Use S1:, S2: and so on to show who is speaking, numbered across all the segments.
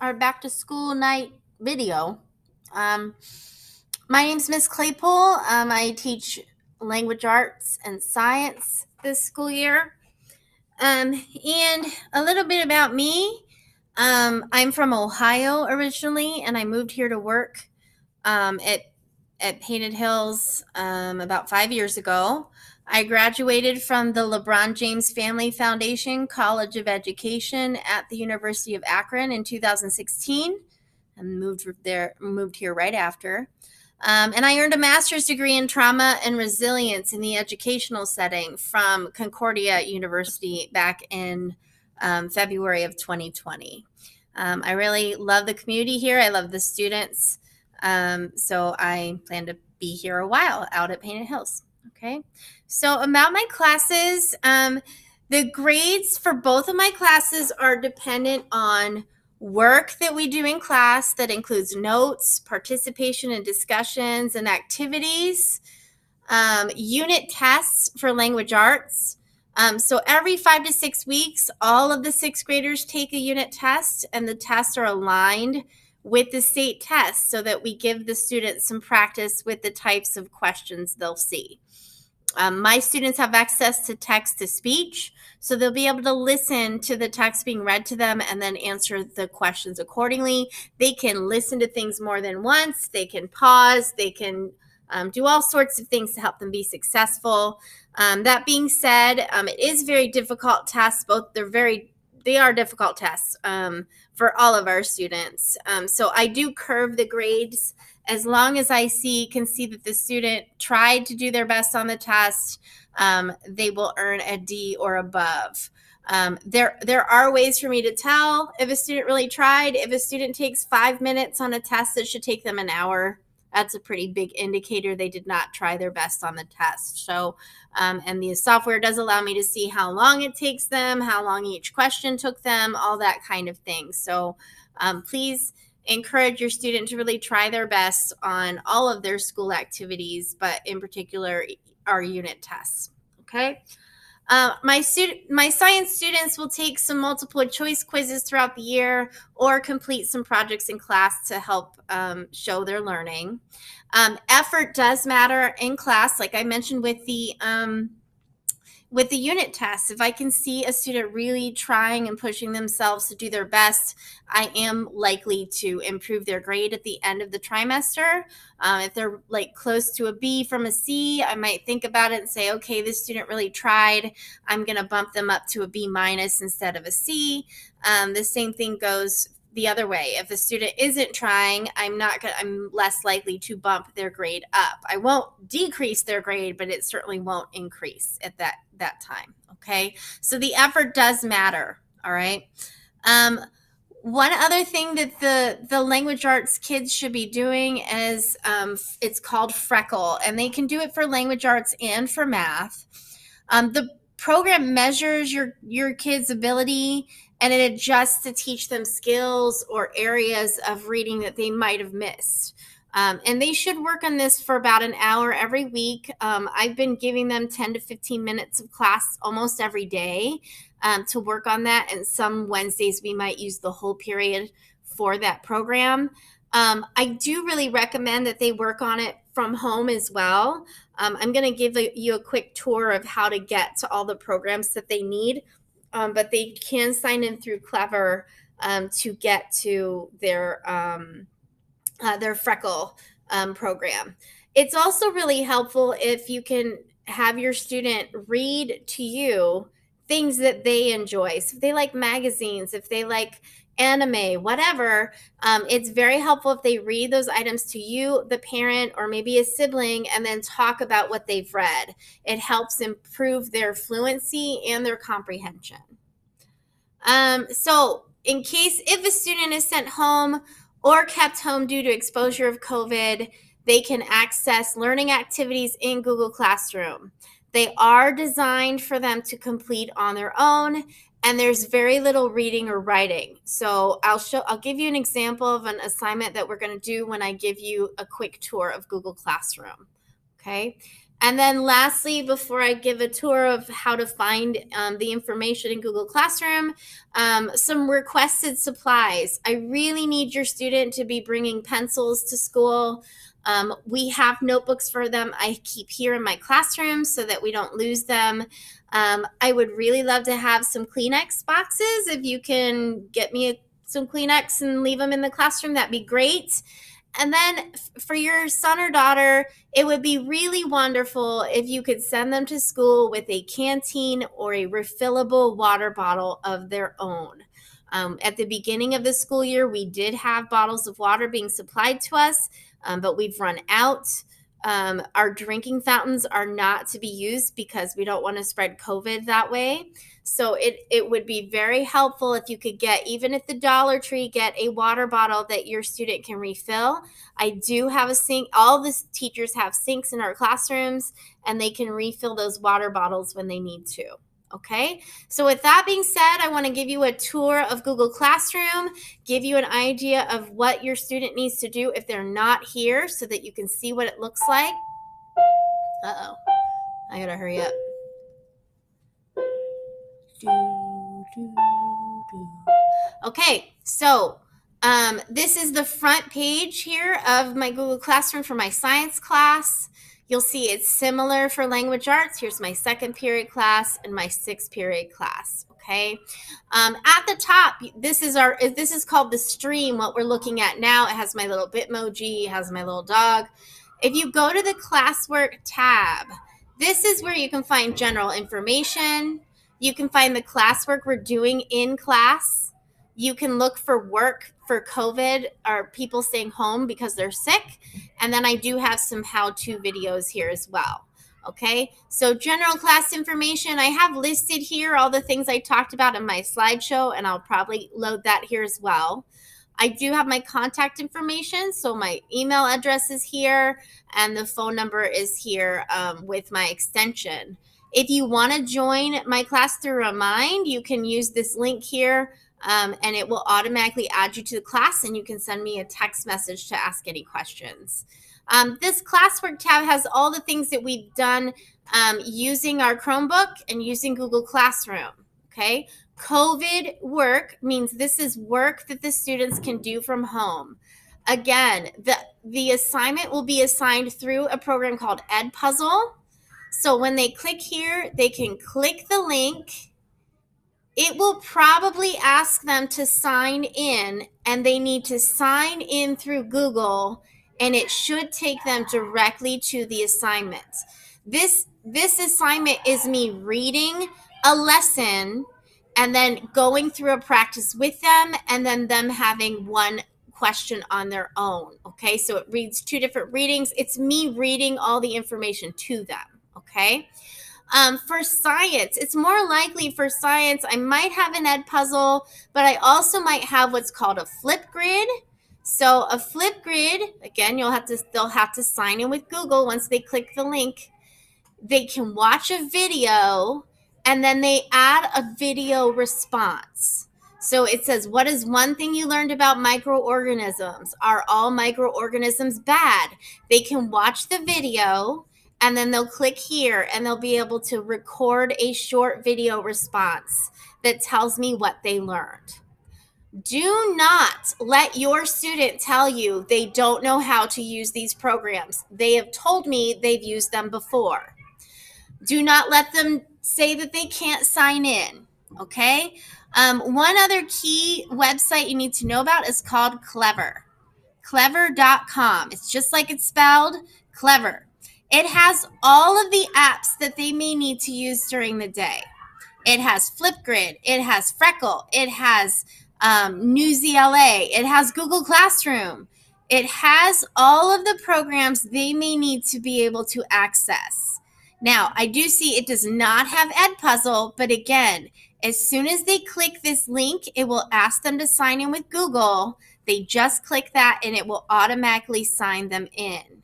S1: our back to school night video. Um, my name's Miss Claypool. I teach language arts and science this school year. And a little bit about me. I'm from Ohio originally, and I moved here to work at Painted Hills about 5 years ago. I graduated from the LeBron James Family Foundation College of Education at the University of Akron in 2016 and moved here right after. And I earned a master's degree in trauma and resilience in the educational setting from Concordia University back in February of 2020. I really love the community here. I love the students. So I plan to be here a while out at Painted Hills. Okay. So about my classes, the grades for both of my classes are dependent on work that we do in class that includes notes, participation in discussions and activities, unit tests for language arts. So every 5 to 6 weeks, all of the sixth graders take a unit test, and the tests are aligned with the state test so that we give the students some practice with the types of questions they'll see. My students have access to text to speech, so they'll be able to listen to the text being read to them and then answer the questions accordingly. They can listen to things more than once. They can pause. They can do all sorts of things to help them be successful. That being said, it is very difficult tests. They are difficult tests for all of our students. So I do curve the grades as long as I can see that the student tried to do their best on the test. They will earn a D or above. There are ways for me to tell if a student really tried. If a student takes 5 minutes on a test that should take them an hour, that's a pretty big indicator they did not try their best on the test. So, and the software does allow me to see how long it takes them, how long each question took them, all that kind of thing. So please encourage your student to really try their best on all of their school activities, but in particular, our unit tests. Okay. My science students will take some multiple choice quizzes throughout the year or complete some projects in class to help show their learning. Effort does matter in class, like I mentioned with the unit tests. If I can see a student really trying and pushing themselves to do their best, I am likely to improve their grade at the end of the trimester. If they're like close to a B from a C, I might think about it and say, okay, this student really tried. I'm going to bump them up to a B minus instead of a C. The same thing goes the other way. If a student isn't trying, I'm less likely to bump their grade up. I won't decrease their grade, but it certainly won't increase at that time. Okay. So the effort does matter. All right. One other thing that the language arts kids should be doing is it's called Freckle, and they can do it for language arts and for math. The program measures your kids' ability, and it adjusts to teach them skills or areas of reading that they might have missed. And they should work on this for about an hour every week. I've been giving them 10 to 15 minutes of class almost every day to work on that. And some Wednesdays we might use the whole period for that program. I do really recommend that they work on it from home as well. I'm going to give you a quick tour of how to get to all the programs that they need, but they can sign in through Clever to get to their Freckle program. It's also really helpful if you can have your student read to you things that they enjoy. So if they like magazines, if they like anime, whatever, it's very helpful if they read those items to you, the parent, or maybe a sibling, and then talk about what they've read. It helps improve their fluency and their comprehension. So in case if a student is sent home or kept home due to exposure of COVID, they can access learning activities in Google Classroom. They are designed for them to complete on their own, and there's very little reading or writing. So I'll give you an example of an assignment that we're going to do when I give you a quick tour of Google Classroom. Okay. And then lastly, before I give a tour of how to find the information in Google Classroom, some requested supplies. I really need your student to be bringing pencils to school. We have notebooks for them I keep here in my classroom so that we don't lose them. I would really love to have some Kleenex boxes. If you can get me some Kleenex and leave them in the classroom, that'd be great. And then for your son or daughter, it would be really wonderful if you could send them to school with a canteen or a refillable water bottle of their own. At the beginning of the school year, we did have bottles of water being supplied to us, but we've run out. Our drinking fountains are not to be used because we don't want to spread COVID that way. So it would be very helpful if you could get, even at the Dollar Tree, get a water bottle that your student can refill. I do have a sink. All the teachers have sinks in our classrooms, and they can refill those water bottles when they need to. Okay, so with that being said, I want to give you a tour of Google Classroom, give you an idea of what your student needs to do if they're not here so that you can see what it looks like. Uh-oh, I gotta hurry up. Okay, so this is the front page here of my Google Classroom for my science class. You'll see it's similar for language arts. Here's my 2nd period class and my 6th period class. Okay, at the top, this is called the stream. What we're looking at now, it has my little Bitmoji, it has my little dog. If you go to the classwork tab, this is where you can find general information. You can find the classwork we're doing in class. You can look for work for COVID or people staying home because they're sick. And then I do have some how-to videos here as well. Okay, so general class information, I have listed here all the things I talked about in my slideshow, and I'll probably load that here as well. I do have my contact information, so my email address is here, and the phone number is here with my extension. If you want to join my class through Remind, you can use this link here, and it will automatically add you to the class, and you can send me a text message to ask any questions. This classwork tab has all the things that we've done using our Chromebook and using Google Classroom. Okay, COVID work means this is work that the students can do from home. Again, the assignment will be assigned through a program called Edpuzzle. So when they click here, they can click the link. It will probably ask them to sign in, and they need to sign in through Google, and it should take them directly to the assignment. This assignment is me reading a lesson and then going through a practice with them, and then them having one question on their own. Okay, so it reads 2 different readings. It's me reading all the information to them. Okay. For science, it's more likely for science, I might have an Edpuzzle, but I also might have what's called a Flipgrid. So a Flipgrid, again, they'll have to sign in with Google once they click the link. They can watch a video, and then they add a video response. So it says, what is one thing you learned about microorganisms? Are all microorganisms bad? They can watch the video, and then they'll click here, and they'll be able to record a short video response that tells me what they learned. Do not let your student tell you they don't know how to use these programs. They have told me they've used them before. Do not let them say that they can't sign in, okay? One other key website you need to know about is called Clever. Clever.com. It's just like it's spelled, Clever. It has all of the apps that they may need to use during the day. It has Flipgrid. It has Freckle. It has Newsela. It has Google Classroom. It has all of the programs they may need to be able to access. Now, I do see it does not have Edpuzzle, but again, as soon as they click this link, it will ask them to sign in with Google. They just click that, and it will automatically sign them in.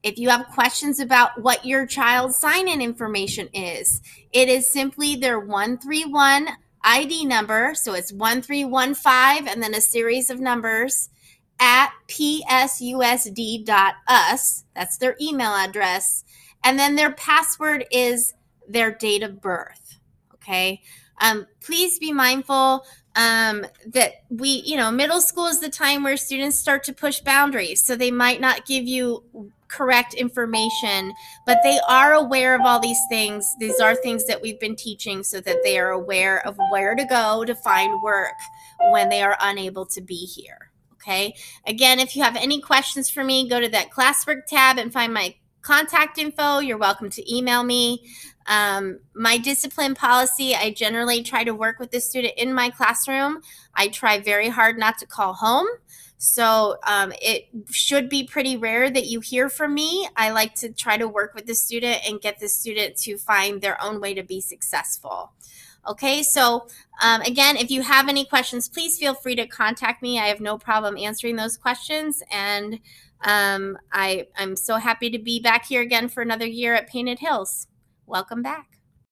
S1: If you have questions about what your child's sign-in information is, it is simply their 131 ID number. So it's 1315 and then a series of numbers at psusd.us. That's their email address. And then their password is their date of birth. Okay. Please be mindful that middle school is the time where students start to push boundaries. So they might not give you correct information, but they are aware of all these things. These are things that we've been teaching so that they are aware of where to go to find work when they are unable to be here. Okay. Again, if you have any questions for me, go to that classwork tab and find my contact info. You're welcome to email me. My discipline policy, I generally try to work with the student in my classroom. I try very hard not to call home. So it should be pretty rare that you hear from me. I like to try to work with the student and get the student to find their own way to be successful. Okay, so again, if you have any questions, please feel free to contact me. I have no problem answering those questions. And I'm so happy to be back here again for another year at Painted Hills. Welcome back.